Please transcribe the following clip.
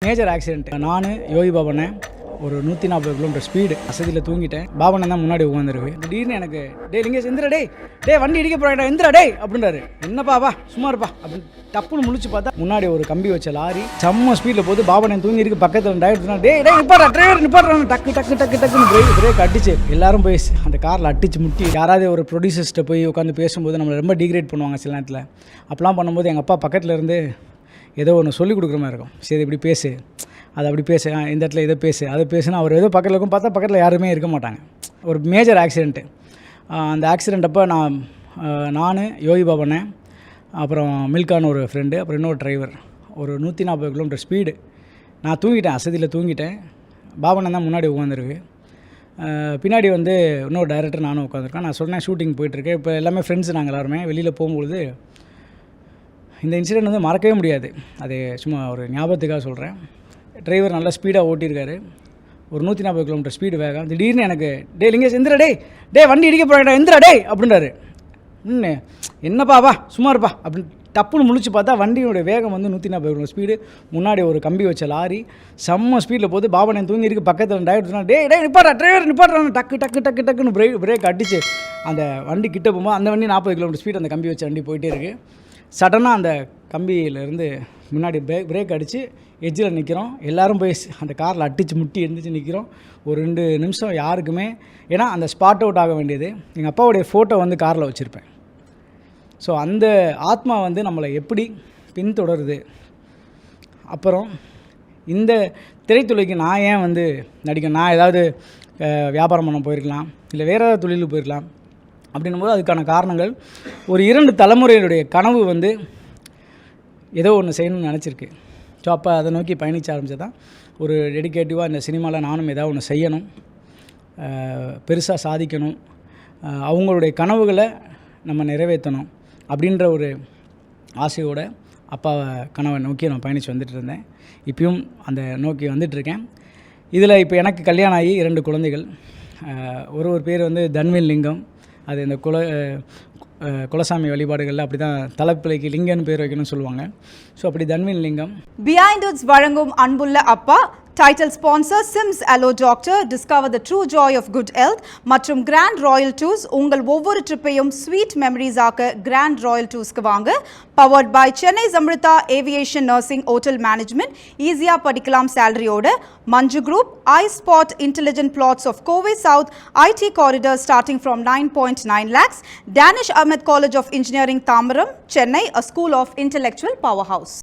Major accident. நான் யோகி பாபண்ணே ஒரு 140 kilometre speed அசதியில் தூங்கிட்டேன். பாபண்ணன் தான் முன்னாடி உட்காந்துருக்கு. திடீர்னு எனக்கு லிங்கேஷ் எந்திரா டே வண்டி இடிக்க போகிறேன் எந்திரா அப்படின்றாரு. என்னப்பா வா சும்மா இருப்பா அப்படின்னு டப்புன்னு முழிச்சு பார்த்தா முன்னாடி ஒரு கம்பி வச்ச லாரி செம்ம ஸ்பீடில் போது பாபண்ணன் தூங்கி இருக்கு பக்கத்தில் டிரைவர் நிப்பாட்றா டிரைவர் நிப்பாட்றாங்க. டக்குன்னு பிரேக் அடிச்சு எல்லாரும் போய் அந்த காரில் அடிச்சு முட்டி யாராவது ஒரு ப்ரொடியூசர்ஸ்ட்டை போய் உட்காந்து பேசும்போது நம்மளை ரொம்ப டிகிரேட் பண்ணுவாங்க சில நேரத்தில். அப்போலாம் பண்ணும்போது எங்கள் அப்பா பக்கத்தில் இருந்து ஏதோ ஒன்று சொல்லிக் கொடுக்குற மாதிரி இருக்கும். சரி இப்படி பேசு, அது அப்படி பேசு, இந்த இடத்துல இதை பேசு அதை பேசுனா அவர் ஏதோ பக்கத்தில் இருக்கும். பார்த்தா பக்கத்தில் யாருமே இருக்க மாட்டாங்க. ஒரு மேஜர் ஆக்சிடென்ட்டு. அந்த ஆக்சிடென்ட் அப்போ நான் யோகி பாபண்ணே, அப்புறம் மில்கான்னு ஒரு ஃப்ரெண்டு, அப்புறம் இன்னொரு டிரைவர் ஒரு 140 கிலோமீட்டர் ஸ்பீடு. நான் தூங்கிட்டேன், அசதியில் தூங்கிட்டேன். பாபண்ணன் தான் முன்னாடி உட்காந்துருக்கு. பின்னாடி இன்னொரு டைரக்டர் நானும் உட்காந்துருக்கேன். நான் சொன்னேன் ஷூட்டிங் போயிட்டுருக்கேன். இப்போ எல்லாமே ஃப்ரெண்ட்ஸ் நாங்கள் எல்லாருமே வெளியில் போகும்பொழுது இந்த இன்சிடெண்ட் மறக்கவே முடியாது. அது சும்மா ஒரு ஞாபகத்துக்காக சொல்கிறேன். டிரைவர் நல்லா ஸ்பீடாக ஓட்டியிருக்காரு, ஒரு 140 கிலோமீட்டர் ஸ்பீடு வேகம். திடீர்னு எனக்கு லிங்கேஷ் எந்திரா வண்டி இடிக்க போகிறேன் எந்திரா அப்படின்றாரு. என்னப்பா வா சும்மா இருப்பா அப்படின்னு டப்புன்னு முழிச்சு பார்த்தா வண்டியோட வேகம் 140 கிலோமீட்டர் ஸ்பீடு. முன்னாடி ஒரு கம்பி வச்ச லாரி செம்ம ஸ்பீடில் போது பாபண்ணன் தூங்கி இருக்கு பக்கத்தில் டிரைவர் நிப்பாட்றா டிரைவர் நிப்பாட்றாங்க. டக்குன்னு பிரேக் அடிச்சு அந்த வண்டி கிட்ட போகும்போது அந்த வண்டி 40 கிலோமீட்டர் ஸ்பீடு அந்த கம்பி வச்ச வண்டி போயிட்டே இருக்குது. சடனாக அந்த கம்பியிலேருந்து முன்னாடி பிரேக் அடித்து எட்ஜில் நிற்கிறோம். எல்லோரும் போய் அந்த காரில் அடித்து முட்டி எழுந்திரிச்சு நிற்கிறோம். ஒரு 2 நிமிஷம் யாருக்குமே, ஏன்னா அந்த ஸ்பாட் அவுட் ஆக வேண்டியது. எங்கள் அப்பாவுடைய ஃபோட்டோ காரில் வச்சுருப்பேன். ஸோ அந்த ஆத்மா நம்மளை எப்படி பின்தொடருது. அப்புறம் இந்த திரைத்துறைக்கு நான் ஏன் நடிக்கணும், நான் ஏதாவது வியாபாரம் பண்ண போயிருக்கலாம், இல்லை வேறு ஏதாவது தொழிலுக்கு போயிருக்கலாம். அப்படின்னும்போது அதுக்கான காரணங்கள் ஒரு 2 தலைமுறையினுடைய கனவு ஏதோ ஒன்று செய்யணும்னு நினச்சிருக்கு. ஸோ அப்போ அதை நோக்கி பயணிக்க ஆரம்பித்தது தான் ஒரு டெடிக்கேட்டிவாக இந்த சினிமாவில் நானும் ஏதாவது ஒன்று செய்யணும், பெருசாக சாதிக்கணும், அவங்களுடைய கனவுகளை நம்ம நிறைவேற்றணும் அப்படின்ற ஒரு ஆசையோடு அப்பாவை கனவை நோக்கி நான் பயணித்து வந்துட்டு இருந்தேன். இப்பயும் அந்த நோக்கி வந்துட்டுருக்கேன். இதில் இப்போ எனக்கு கல்யாணம் ஆகி 2 குழந்தைகள். ஒரு பேர் தன்வில் லிங்கம். அது இந்த குலசாமி வழிபாடுகளில் அப்படி தான் தலைப்பிள்ளைக்கு லிங்கன்னு பேர் வைக்கணும்னு சொல்லுவாங்க. ஸோ அப்படி தன்வில் லிங்கம். பிஹைண்ட் இட்ஸ் வழங்கும் அன்புள்ள அப்பா title sponsor SIMS aloe doctor, discover the true joy of good health மற்றும் கிராண்ட் ராயல் டூர்ஸ். உங்கள் ஒவ்வொரு ட்ரிப்பையும் ஸ்வீட் மெமரிஸ் ஆக்க கிராண்ட் ராயல் டூர்ஸ்க்கு வாங்க. Powered by Chennai Amrita aviation nursing hotel management. ஈஸியாக படிக்கலாம் சேலரியோட. Manju group, I spot intelligent flats of Kovai south, IT corridor starting from 9.9 lakhs. Danish Ahmed College of Engineering, Tamaram, Chennai, a school of intellectual powerhouse.